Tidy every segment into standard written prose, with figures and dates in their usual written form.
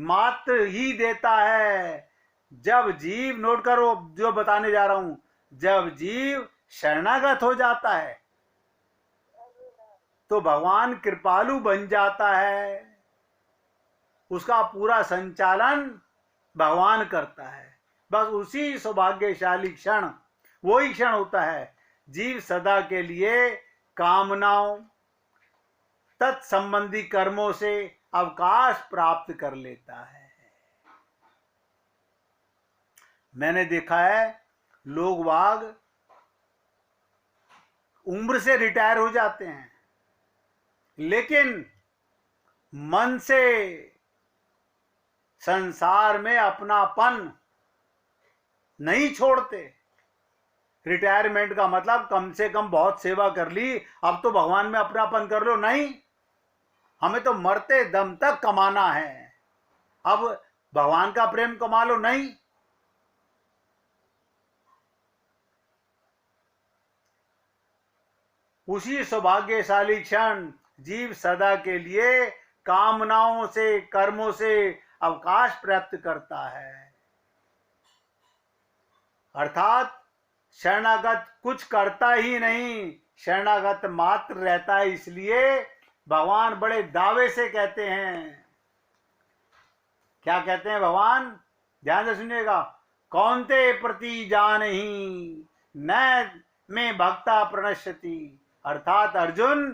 मात्र ही देता है। जब जीव, नोट करो जो बताने जा रहा हूं, जब जीव शरणागत हो जाता है तो भगवान कृपालु बन जाता है, उसका पूरा संचालन भगवान करता है। बस उसी सौभाग्यशाली क्षण, वही क्षण होता है जीव सदा के लिए कामनाओं तत्संबंधी कर्मों से अवकाश प्राप्त कर लेता है। मैंने देखा है लोग वाग उम्र से रिटायर हो जाते हैं, लेकिन मन से संसार में अपनापन नहीं छोड़ते। रिटायरमेंट का मतलब कम से कम बहुत सेवा कर ली, अब तो भगवान में अपनापन कर लो, नहीं, हमें तो मरते दम तक कमाना है, अब भगवान का प्रेम कमा लो, नहीं। उसी सौभाग्यशाली क्षण जीव सदा के लिए कामनाओं से, कर्मों से अवकाश प्राप्त करता है। अर्थात शरणागत कुछ करता ही नहीं, शरणागत मात्र रहता है। इसलिए भगवान बड़े दावे से कहते हैं, क्या कहते हैं भगवान, ध्यान से सुनिएगा। कौन्ते प्रति जानहि न में भक्ता प्रणश्यति। अर्थात अर्जुन,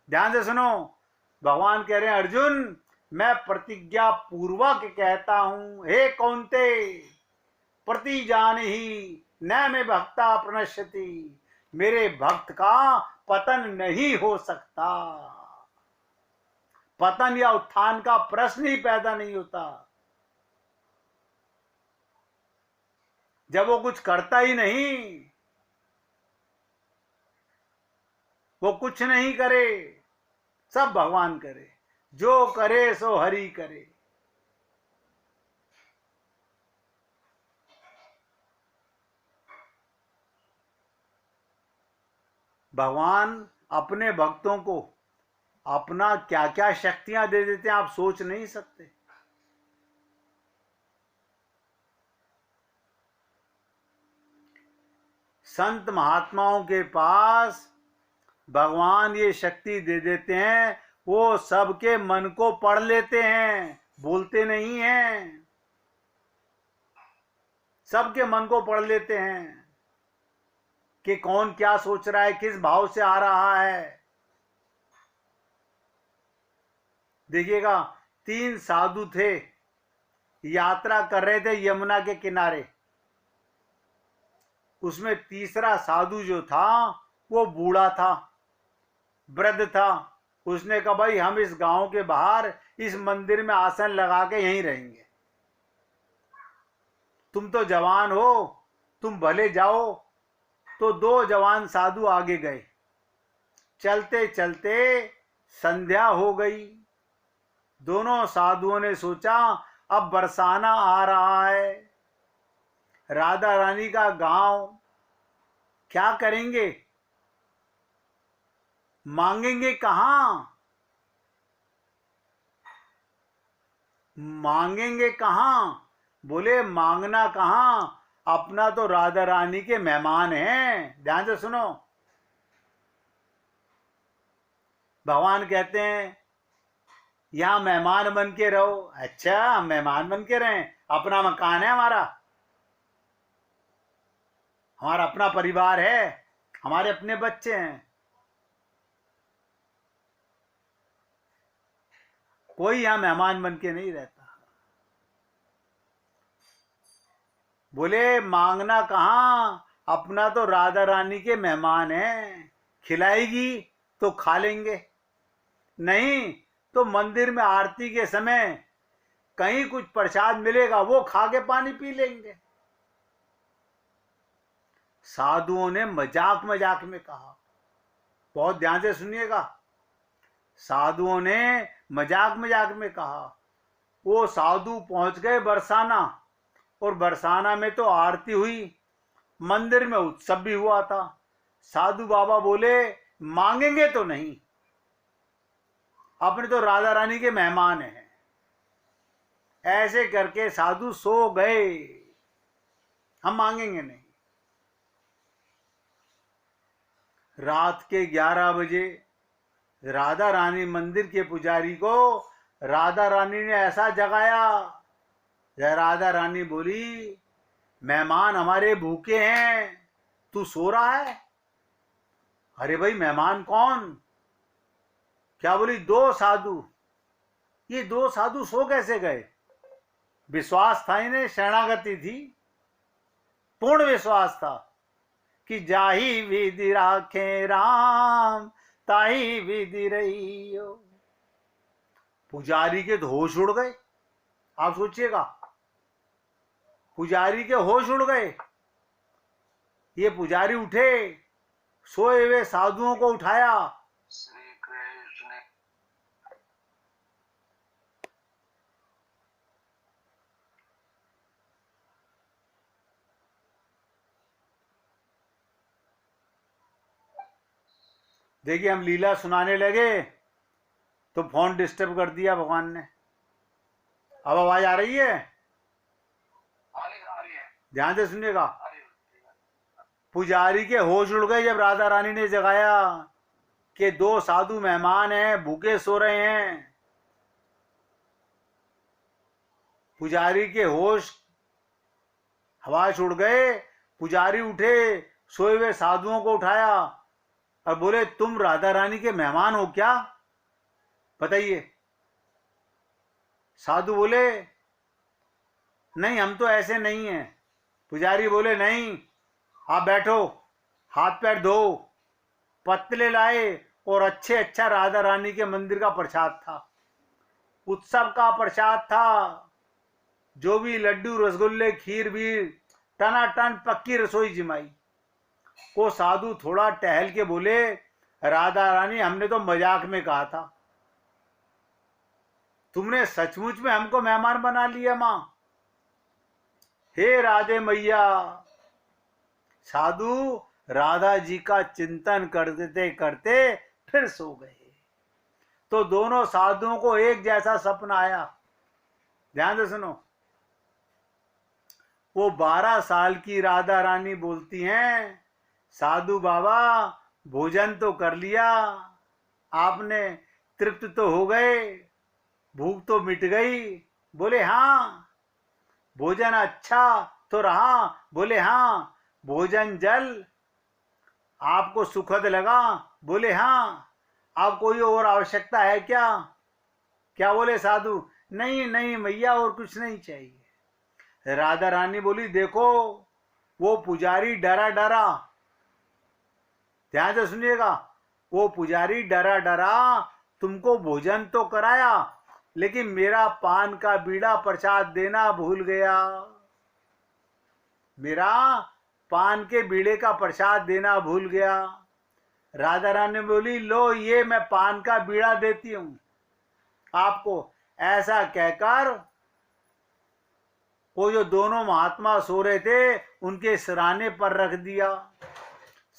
ध्यान से सुनो, भगवान कह रहे हैं अर्जुन, मैं प्रतिज्ञा पूर्वक कहता हूं, हे कौन्ते प्रति जानहि न में भक्ता प्रणश्यति, मेरे भक्त का पतन नहीं हो सकता। पतन या उत्थान का प्रश्न ही पैदा नहीं होता। जब वो कुछ करता ही नहीं, वो कुछ नहीं करे, सब भगवान करे, जो करे सो हरि करे। भगवान अपने भक्तों को अपना क्या क्या शक्तियां दे देते हैं, आप सोच नहीं सकते। संत महात्माओं के पास भगवान ये शक्ति दे देते हैं, वो सबके मन को पढ़ लेते हैं, बोलते नहीं हैं, सबके मन को पढ़ लेते हैं कि कौन क्या सोच रहा है, किस भाव से आ रहा है। देखिएगा, 3 साधु थे, यात्रा कर रहे थे यमुना के किनारे। उसमें तीसरा साधु जो था वो बूढ़ा था, वृद्ध था। उसने कहा भाई हम इस गांव के बाहर इस मंदिर में आसन लगा के यहीं रहेंगे, तुम तो जवान हो, तुम भले जाओ। तो 2 जवान साधु आगे गए। चलते चलते संध्या हो गई। दोनों साधुओं ने सोचा अब बरसाना आ रहा है, राधा रानी का गांव, क्या करेंगे, मांगेंगे कहां, मांगेंगे कहां। बोले मांगना कहां, अपना तो राधा रानी के मेहमान हैं। ध्यान से सुनो, भगवान कहते हैं यहां मेहमान बन के रहो। अच्छा, मेहमान बन के रहें, अपना मकान है हमारा, हमारा अपना परिवार है, हमारे अपने बच्चे हैं, कोई यहां मेहमान बन के नहीं रहता। बोले मांगना कहां, अपना तो राधा रानी के मेहमान हैं, खिलाएगी तो खा लेंगे, नहीं तो मंदिर में आरती के समय कहीं कुछ प्रसाद मिलेगा वो खा के पानी पी लेंगे। साधुओं ने मजाक मजाक में कहा, बहुत ध्यान से सुनिएगा, साधुओं ने मजाक मजाक में कहा। वो साधु पहुंच गए बरसाना, और बरसाना में तो आरती हुई, मंदिर में उत्सव भी हुआ था। साधु बाबा बोले मांगेंगे तो नहीं, अपने तो राधा रानी के मेहमान हैं, ऐसे करके साधु सो गए। हम मांगेंगे नहीं। रात के 11 बजे राधा रानी मंदिर के पुजारी को राधा रानी ने ऐसा जगाया। राधा रानी बोली, मेहमान हमारे भूखे हैं, तू सो रहा है? अरे भाई, मेहमान कौन? क्या बोली? 2 साधु। ये 2 साधु सो कैसे गए? विश्वास था इन्हें, शरणागति थी, पूर्ण विश्वास था कि जाही विधि राखे राम, ताही विधि रहियो। पुजारी के तो होश उड़ गए। आप सोचिएगा, पुजारी के होश उड़ गए। ये पुजारी उठे, सोए हुए साधुओं को उठाया। श्री कृष्ण। देखिए, हम लीला सुनाने लगे तो फोन डिस्टर्ब कर दिया भगवान ने। अब आवाज आ रही है? आ रही है। ध्यान से सुनिएगा। आ रही है। पुजारी के होश उड़ गए जब राधा रानी ने जगाया कि 2 साधु मेहमान हैं, भूखे सो रहे हैं। पुजारी के होश हवास उड़ गए। पुजारी उठे, सोए हुए साधुओं को उठाया और बोले, तुम राधा रानी के मेहमान हो क्या? बताइए। साधु बोले, नहीं, हम तो ऐसे नहीं हैं। पुजारी बोले, नहीं, आप बैठो, हाथ पैर धो। पत्तले लाए और अच्छा राधा रानी के मंदिर का प्रसाद था, उत्सव का प्रसाद था। जो भी लड्डू, रसगुल्ले, खीर भी टनाटन पक्की रसोई जिमाई। वो साधु थोड़ा टहल के बोले, राधा रानी, हमने तो मजाक में कहा था, तुमने सचमुच में हमको मेहमान बना लिया मां। हे राधे मैया। साधु राधा जी का चिंतन करते करते फिर सो गए। तो दोनों साधुओं को एक जैसा सपना आया। ध्यान से सुनो। वो 12 साल की राधा रानी बोलती हैं, साधु बाबा, भोजन तो कर लिया आपने, तृप्त तो हो गए, भूख तो मिट गई? बोले हाँ। भोजन अच्छा तो रहा? बोले हाँ। भोजन जल आपको सुखद लगा? बोले हाँ। अब कोई और आवश्यकता है क्या? क्या बोले साधु? नहीं नहीं मैया, और कुछ नहीं चाहिए। राधा रानी बोली, देखो वो पुजारी डरा डरा, ध्यान से सुनिएगा, वो पुजारी डरा डरा तुमको भोजन तो कराया, लेकिन मेरा पान का बीड़ा प्रसाद देना भूल गया। मेरा पान के बीड़े का प्रसाद देना भूल गया। राधा रानी बोली, लो ये मैं पान का बीड़ा देती हूं आपको। ऐसा कहकर वो जो दोनों महात्मा सो रहे थे उनके सिराने पर रख दिया।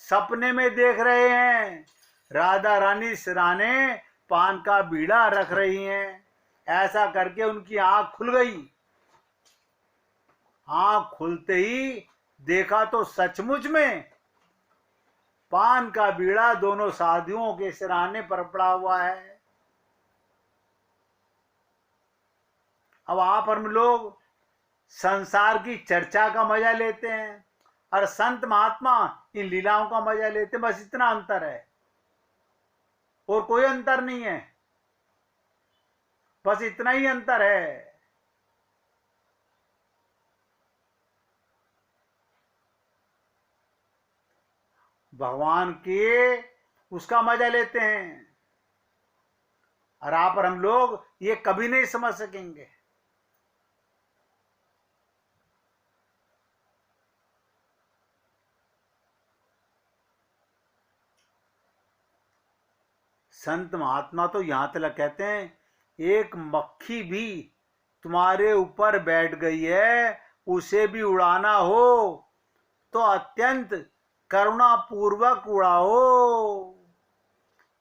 सपने में देख रहे हैं राधा रानी सिराने पान का बीड़ा रख रही हैं। ऐसा करके उनकी आंख खुल गई। आंख खुलते ही देखा तो सचमुच में पान का बीड़ा दोनों साधुओं के सिराने पर पड़ा हुआ है। अब आप हम लोग संसार की चर्चा का मजा लेते हैं और संत महात्मा इन लीलाओं का मजा लेते हैं, बस इतना अंतर है और कोई अंतर नहीं है, बस इतना ही अंतर है। भगवान के उसका मजा लेते हैं और आप और हम लोग ये कभी नहीं समझ सकेंगे। संत महात्मा तो यहां तक कहते हैं, एक मक्खी भी तुम्हारे ऊपर बैठ गई है, उसे भी उड़ाना हो तो अत्यंत करुणा पूर्वक उड़ाओ,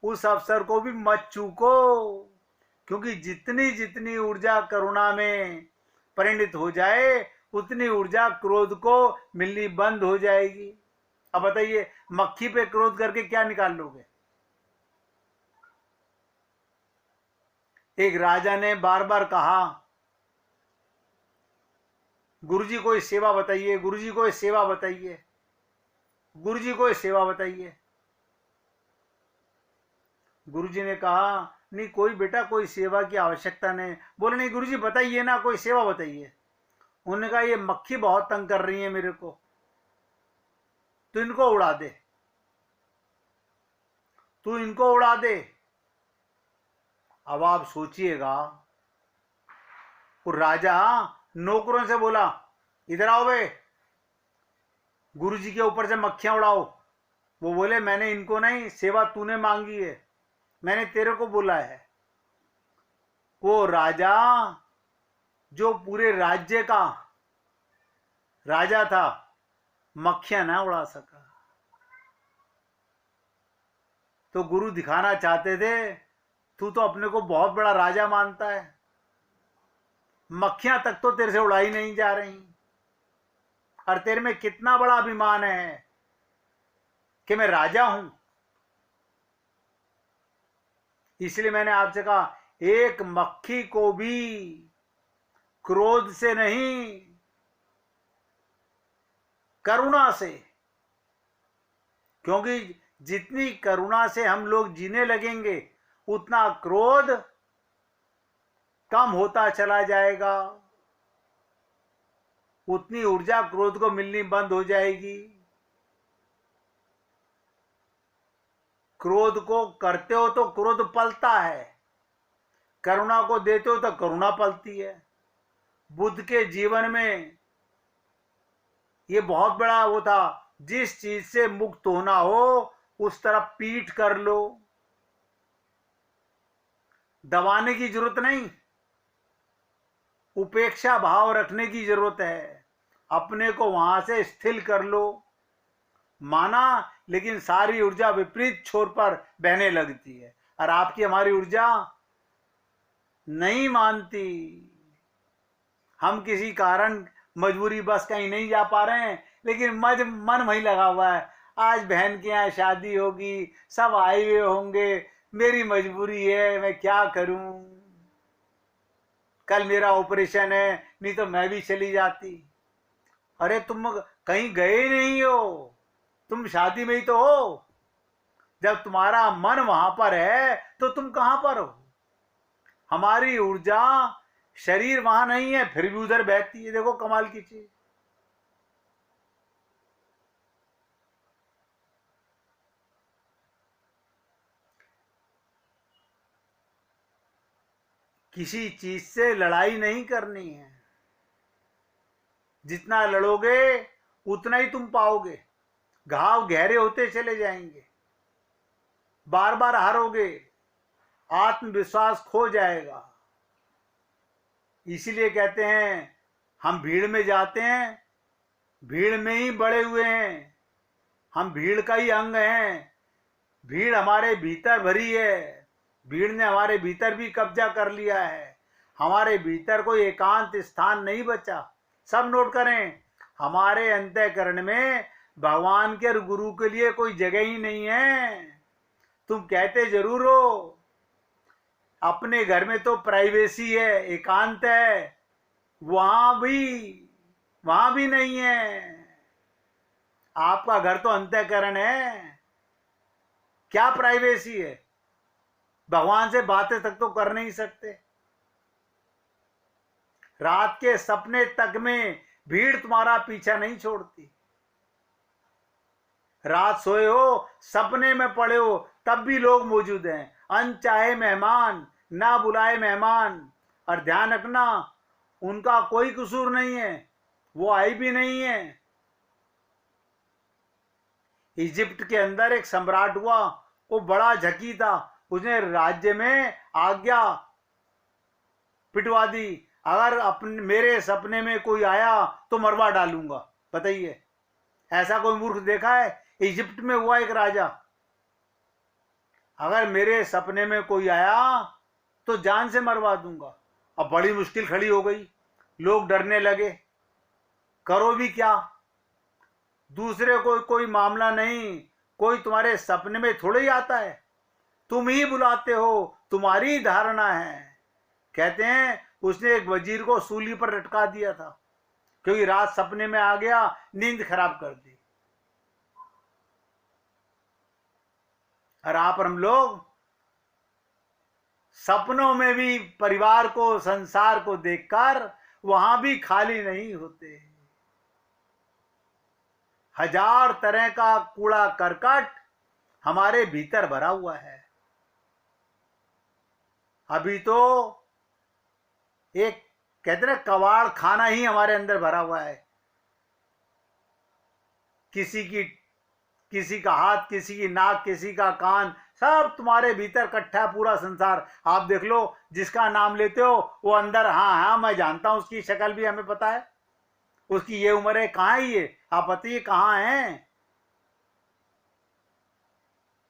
उस अवसर को भी मत चूको, क्योंकि जितनी जितनी ऊर्जा करुणा में परिणित हो जाए उतनी ऊर्जा क्रोध को मिलनी बंद हो जाएगी। अब बताइए, मक्खी पे क्रोध करके क्या निकाल लोगे? एक राजा ने बार बार कहा, गुरुजी कोई सेवा बताइए, गुरुजी कोई सेवा बताइए, गुरुजी कोई सेवा बताइए। गुरुजी ने कहा, नहीं कोई बेटा कोई सेवा की आवश्यकता नहीं। बोले नहीं गुरुजी बताइए ना, कोई सेवा बताइए। उन्होंने कहा, ये मक्खी बहुत तंग कर रही है मेरे को, तू इनको उड़ा दे, तू इनको उड़ा दे। अब आप सोचिएगा, वो राजा नौकरों से बोला, इधर आओ बे, गुरुजी के ऊपर से मक्खियां उड़ाओ। वो बोले, मैंने इनको नहीं, सेवा तूने मांगी है, मैंने तेरे को बोला है। वो राजा जो पूरे राज्य का राजा था, मक्खियां ना उड़ा सका। तो गुरु दिखाना चाहते थे, तू तो अपने को बहुत बड़ा राजा मानता है, मक्खियां तक तो तेरे से उड़ाई नहीं जा रही, और तेरे में कितना बड़ा अभिमान है कि मैं राजा हूं। इसलिए मैंने आपसे कहा, एक मक्खी को भी क्रोध से नहीं, करुणा से, क्योंकि जितनी करुणा से हम लोग जीने लगेंगे उतना क्रोध कम होता चला जाएगा, उतनी ऊर्जा क्रोध को मिलनी बंद हो जाएगी। क्रोध को करते हो तो क्रोध पलता है, करुणा को देते हो तो करुणा पलती है। बुद्ध के जीवन में ये बहुत बड़ा वो था, जिस चीज से मुक्त होना हो उस तरफ पीठ कर लो, दबाने की जरूरत नहीं, उपेक्षा भाव रखने की जरूरत है, अपने को वहां से स्थिर कर लो। माना, लेकिन सारी ऊर्जा विपरीत छोर पर बहने लगती है, और आपकी हमारी ऊर्जा नहीं मानती। हम किसी कारण मजबूरी बस कहीं नहीं जा पा रहे हैं, लेकिन मन वहीं लगा हुआ है, आज बहन के यहाँ शादी होगी, सब आए हुए होंगे, मेरी मजबूरी है, मैं क्या करूं, कल मेरा ऑपरेशन है, नहीं तो मैं भी चली जाती। अरे तुम कहीं गए नहीं हो, तुम शादी में ही तो हो। जब तुम्हारा मन वहां पर है तो तुम कहां पर हो? हमारी ऊर्जा, शरीर वहां नहीं है, फिर भी उधर बहती है। देखो कमाल की चीज। किसी चीज से लड़ाई नहीं करनी है, जितना लड़ोगे उतना ही तुम पाओगे, घाव गहरे होते चले जाएंगे, बार बार हारोगे, आत्मविश्वास खो जाएगा। इसीलिए कहते हैं, हम भीड़ में जाते हैं, भीड़ में ही बड़े हुए हैं, हम भीड़ का ही अंग हैं, भीड़ हमारे भीतर भरी है, भीड़ ने हमारे भीतर भी कब्जा कर लिया है, हमारे भीतर कोई एकांत स्थान नहीं बचा। सब नोट करें, हमारे अंतःकरण में भगवान के और गुरु के लिए कोई जगह ही नहीं है। तुम कहते जरूर हो, अपने घर में तो प्राइवेसी है, एकांत है, वहां भी नहीं है। आपका घर तो अंतःकरण है, क्या प्राइवेसी है? भगवान से बातें तक तो कर नहीं सकते। रात के सपने तक में भीड़ तुम्हारा पीछा नहीं छोड़ती। रात सोए हो, सपने में पड़े हो, तब भी लोग मौजूद हैं। अनचाहे मेहमान, ना बुलाए मेहमान। और ध्यान रखना, उनका कोई कसूर नहीं है, वो आई भी नहीं है। इजिप्ट के अंदर एक सम्राट हुआ, वो बड़ा झकी था, उसने राज्य में आज्ञा पिटवा दी, अगर मेरे सपने में कोई आया तो मरवा डालूंगा। बताइए, ऐसा कोई मूर्ख देखा है? इजिप्ट में हुआ एक राजा, अगर मेरे सपने में कोई आया तो जान से मरवा दूंगा। अब बड़ी मुश्किल खड़ी हो गई, लोग डरने लगे, करो भी क्या, दूसरे को कोई मामला नहीं, कोई तुम्हारे सपने में थोड़े ही आता है, तुम ही बुलाते हो, तुम्हारी धारणा है। कहते हैं उसने एक वजीर को सूली पर लटका दिया था, क्योंकि रात सपने में आ गया, नींद खराब कर दी। और आप और हम लोग सपनों में भी परिवार को, संसार को देखकर वहां भी खाली नहीं होते। हजार तरह का कूड़ा करकट हमारे भीतर भरा हुआ है। अभी तो एक कहते ना कबाड़ खाना ही हमारे अंदर भरा हुआ है। किसी का हाथ, किसी की नाक, किसी का कान, सब तुम्हारे भीतर इकट्ठा पूरा संसार। आप देख लो, जिसका नाम लेते हो वो अंदर, हाँ हाँ मैं जानता हूं, उसकी शक्ल भी हमें पता है, उसकी ये उम्र है, कहाँ है ये, आप बताइए कहाँ है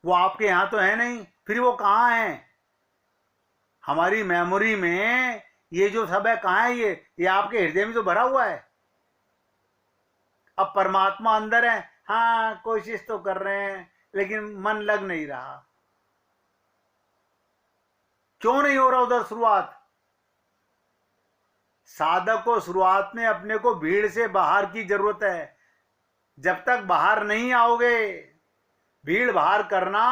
वो? आपके यहां तो है नहीं, फिर वो कहाँ है? हमारी मेमोरी में ये जो सब है, कहाँ है ये आपके हृदय में तो भरा हुआ है। अब परमात्मा अंदर है, हाँ कोशिश तो कर रहे हैं लेकिन मन लग नहीं रहा। क्यों नहीं हो रहा उधर शुरुआत? साधक को शुरुआत में अपने को भीड़ से बाहर की जरूरत है। जब तक बाहर नहीं आओगे, भीड़ बाहर करना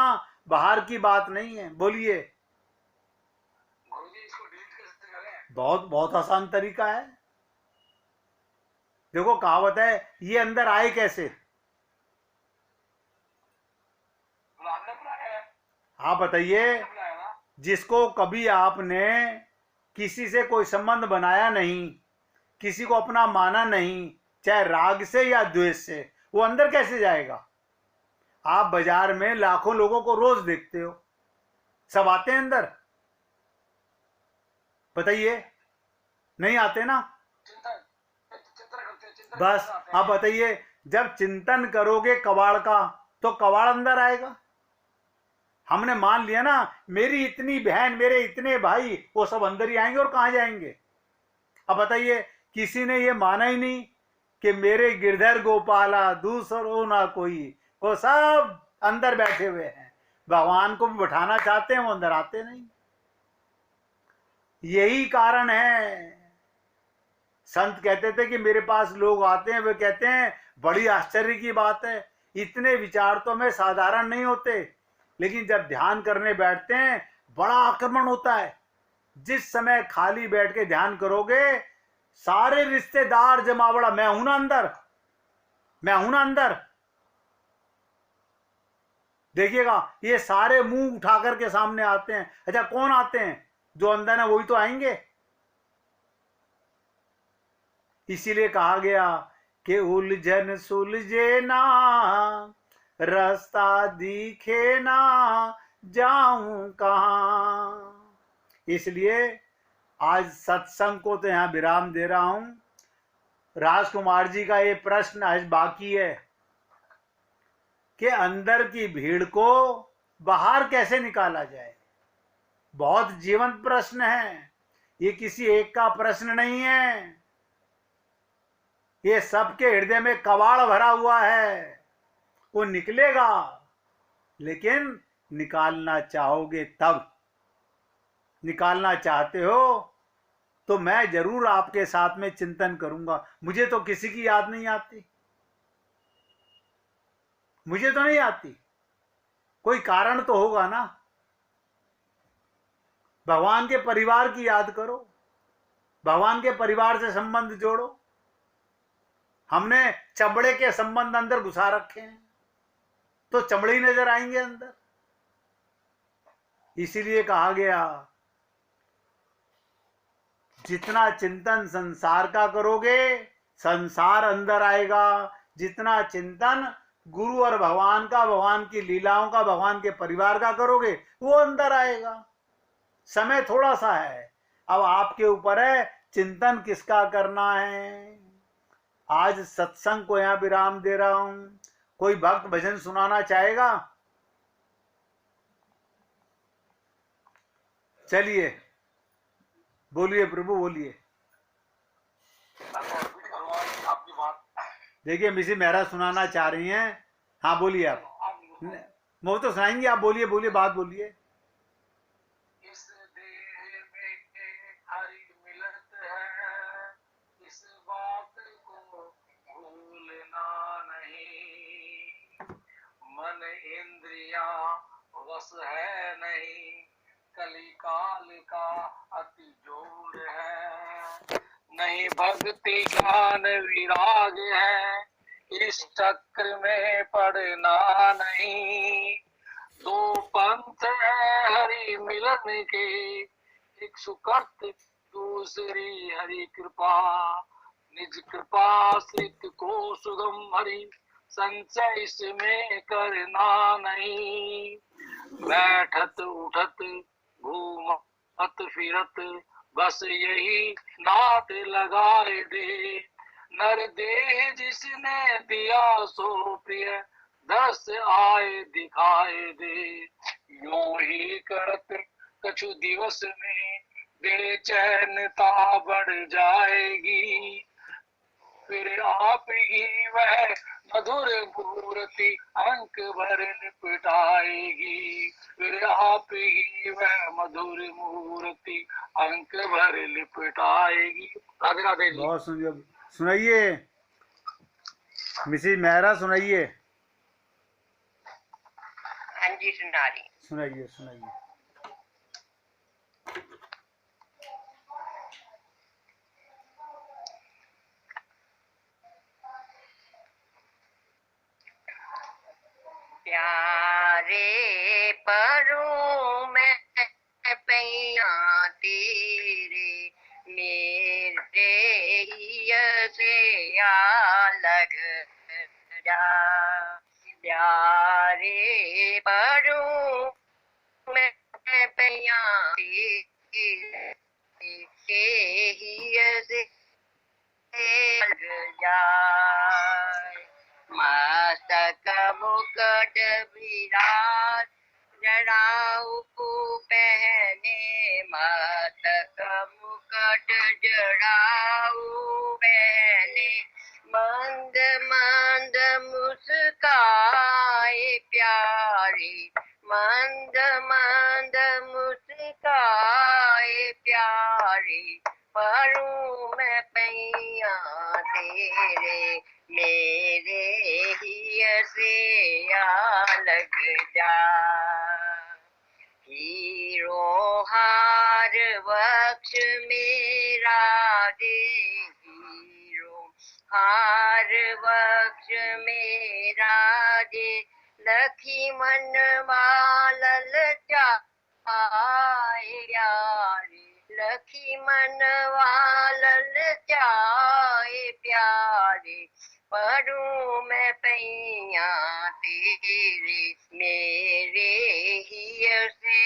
बाहर की बात नहीं है। बोलिए। गुरुजी इसको डिलीट कैसे करें? बहुत बहुत आसान तरीका है। देखो कहावत है, ये अंदर आए कैसे? आपने बुलाया है, आप बताइए। आपने बुलाया ना? जिसको कभी आपने किसी से कोई संबंध बनाया नहीं, किसी को अपना माना नहीं, चाहे राग से या द्वेष से, वो अंदर कैसे जाएगा? आप बाजार में लाखों लोगों को रोज देखते हो, सब आते हैं अंदर? बताइए, नहीं आते ना? चिंतन करते हैं, चिंतन बस करते आते आप हैं। बताइए, जब चिंतन करोगे कबाड़ का, तो कबाड़ अंदर आएगा। हमने मान लिया ना, मेरी इतनी बहन, मेरे इतने भाई, वो सब अंदर ही आएंगे, और कहां जाएंगे? अब बताइए, किसी ने ये माना ही नहीं कि मेरे गिरधर गोपाला दूसरो ना कोई, वो सब अंदर बैठे हुए हैं। भगवान को भी बैठाना चाहते हैं, वो अंदर आते नहीं। यही कारण है, संत कहते थे कि मेरे पास लोग आते हैं, वे कहते हैं बड़ी आश्चर्य की बात है, इतने विचार तो हमें साधारण नहीं होते, लेकिन जब ध्यान करने बैठते हैं बड़ा आक्रमण होता है। जिस समय खाली बैठ के ध्यान करोगे, सारे रिश्तेदार जमावड़ा, मैं हूं ना अंदर, मैं हूं ना अंदर। देखिएगा, ये सारे मुंह उठा करके सामने आते हैं। अच्छा, कौन आते हैं? जो अंदर है वही तो आएंगे। इसीलिए कहा गया कि उलझन सुलझे ना, रास्ता दिखे ना, जाऊं कहां। इसलिए आज सत्संग को तो यहां विराम दे रहा हूं। राजकुमार जी का ये प्रश्न आज बाकी है कि अंदर की भीड़ को बाहर कैसे निकाला जाए। बहुत जीवंत प्रश्न है, ये किसी एक का प्रश्न नहीं है, ये सबके हृदय में कबाड़ भरा हुआ है। वो निकलेगा, लेकिन निकालना चाहोगे तब। निकालना चाहते हो तो मैं जरूर आपके साथ में चिंतन करूंगा। मुझे तो किसी की याद नहीं आती, मुझे तो नहीं आती, कोई कारण तो होगा ना। भगवान के परिवार की याद करो, भगवान के परिवार से संबंध जोड़ो। हमने चमड़े के संबंध अंदर घुसा रखे हैं, तो चमड़े ही नजर आएंगे अंदर। इसीलिए कहा गया, जितना चिंतन संसार का करोगे, संसार अंदर आएगा। जितना चिंतन गुरु और भगवान का, भगवान की लीलाओं का, भगवान के परिवार का करोगे, वो अंदर आएगा। समय थोड़ा सा है, अब आपके ऊपर है चिंतन किसका करना है। आज सत्संग को यहां विराम दे रहा हूं। कोई भक्त भजन सुनाना चाहेगा? चलिए, बोलिए प्रभु, बोलिए। देखिए मिसी मेहरा सुनाना चाह रही हैं। हाँ बोलिए आप। वो तो सुनाएंगे, आप बोलिए बोलिए, बात बोलिए। इस देह में हरि मिलत है, इस बात को भूलना नहीं। मन इंद्रिया वश है नहीं, कली काल का अति जोर है। नहीं भक्ति ज्ञान विराग है, इस चक्र में पड़ना नहीं। दो पंथ है हरि मिलन के, एक सुकृत दूसरी हरि कृपा। निज कृपा श्रित को सुगम हरि, संचय इसमें करना नहीं। बैठत उठत घूमत फिरत, बस यही नाट लगाए दे। नर देह जिसने दिया सो प्रिय, दस आए दिखाए दे। यूं ही करत कछु दिवस में, बेचैनता बढ़ जाएगी। फिर आप ही वह मधुर मूर्ति अंक भर लिपटाएगी। फिर आप ही वह मधुर मूर्ति अंक भर लिपटाएगी। राधे राधे जी। बहुत सुंदर, सुनाइए मिसी मेहरा, सुनाइए। हाँ जी सुना रही। सुनाइए सुनाइए। प्यारे परों में पैया तेरे, मेरे हिय से अलग जा। प्यारे परों में पैया तेरे, हिय से अलग जाए। मस्तक मुकुट विराज, जड़ाऊ पहने। मस्तक मुकुट जड़ाऊ पहने, मंद मंद मुस्काए प्यारे। मंद मंद मुस्काए प्यारे, परूं मैं पैया तेरे, मेरे हिय से अलग जा। हीरो हार वक्ष मेरा दे, हीरो हार वक्ष मेरा दे। लखी मन वालल चाहे यारे, लखी मन वालल चाहे प्यारे। परूं मैं पैया तेरे, मेरे हिय से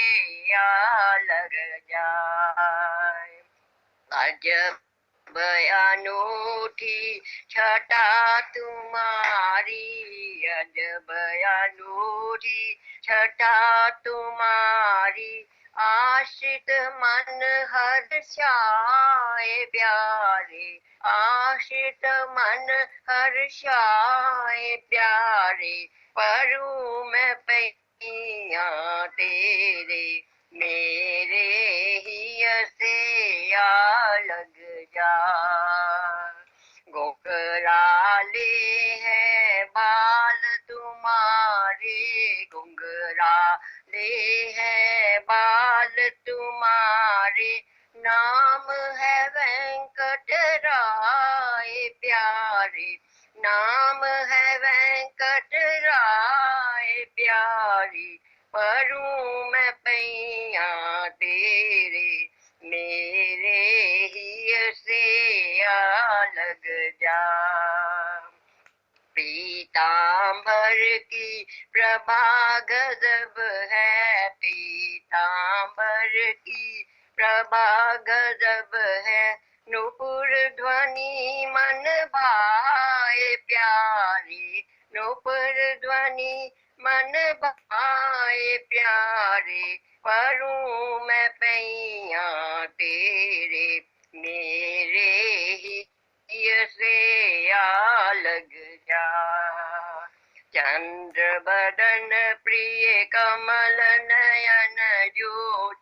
अलग जाए। अजब अनूठी छटा तुम्हारी, अजब अनूठी छटा तुम्हारी। आश्रित मन हर्षाए प्यारे, आश्रित मन हर्षाए प्यारे। परूं मैं पैया तेरे, मेरे हिय से अलग जा। घुंघराले हैं बाल तुम्हारे, घुंघराले हैं बाल तुम्हारे। नाम है वेंकट राय प्यारे, नाम है वेंकट राय प्यारे। परूं मैं पैया तेरे, मेरे हिय से अलग जा। पीतांबर की प्रभा गजब है, पीतांबर की प्रभा गजब है। नूपुर ध्वनि मन भाए प्यारे, नूपुर ध्वनि मन भाए प्यारे। परूं मैं पैया तेरे, मेरे हिय से अलग प्रिय कमल नयन जो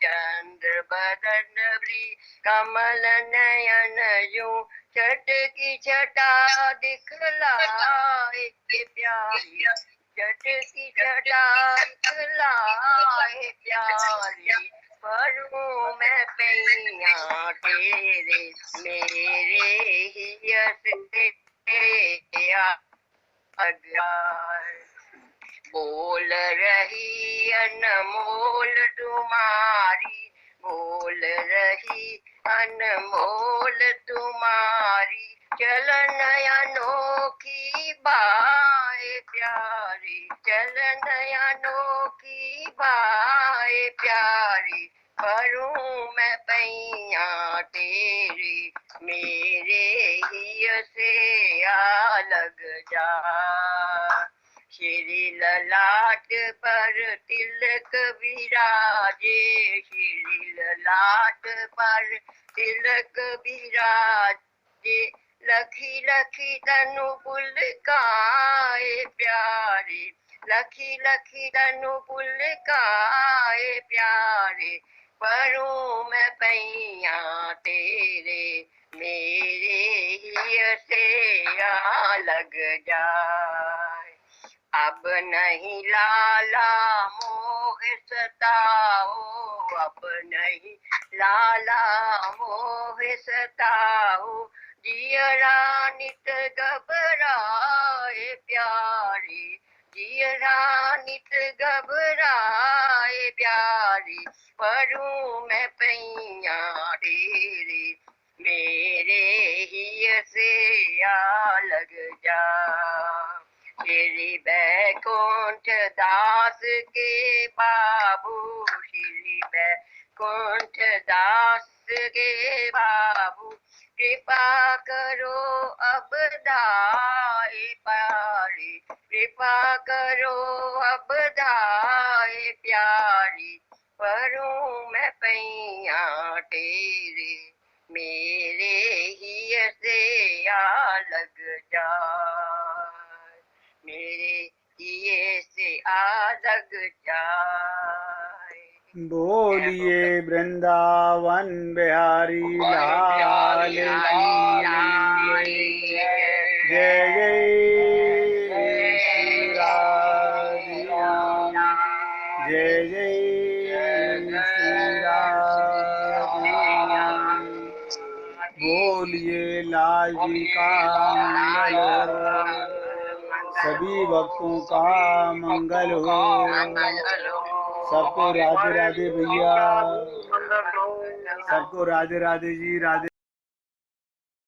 चंद्र बदन प्रिय कमल नयन जो छठ की छटा दिखलाए प्यारी छठ की छटा दिखलाए प्यारी पढ़ूं मैं पैया तेरे मेरे ही से बोल रही अनमोल तुम्हारी बोल रही अनमोल तुम्हारी चलन अनोखी बाए प्यारी चलन अनोखी बाए प्यारी पढ़ूं मैं पैया तेरी मेरे ही से आ लग जा श्री ललाट पर तिलक विराजे श्री ललाट पर तिलक विराजे लखी लखी तनु पुलकाए प्यारे लखी लखी तनु पुलकाए प्यारे पढ़ूं मैं पैया तेरे मेरे ही से आ लग जाए अब नहीं लाला मोह सताओ अब नहीं लाला मोह सताओ जियरा नित घबराए प्यारी जियरा नित घबराए प्यारी पढ़ूं मैं पैया तेरे मेरे ही से आ लग जा श्री बैकुंठ दास के बाबू श्री बैकुंठ दास के बाबू कृपा करो अब दाए प्यारी कृपा करो अब दाए प्यारी पढ़ूं मैं पैया तेरे मेरे ही से आ लग जाए मेरे ही से आ लग जाए बोलिए वृंदावन बिहारी लाल की जय जय श्री राधे जय जय श्री राधे बोलिए लाल जी का मंगल हो सभी भक्तों का मंगल हो सबको राधे राधे भैया सबको राधे राधे जी राधे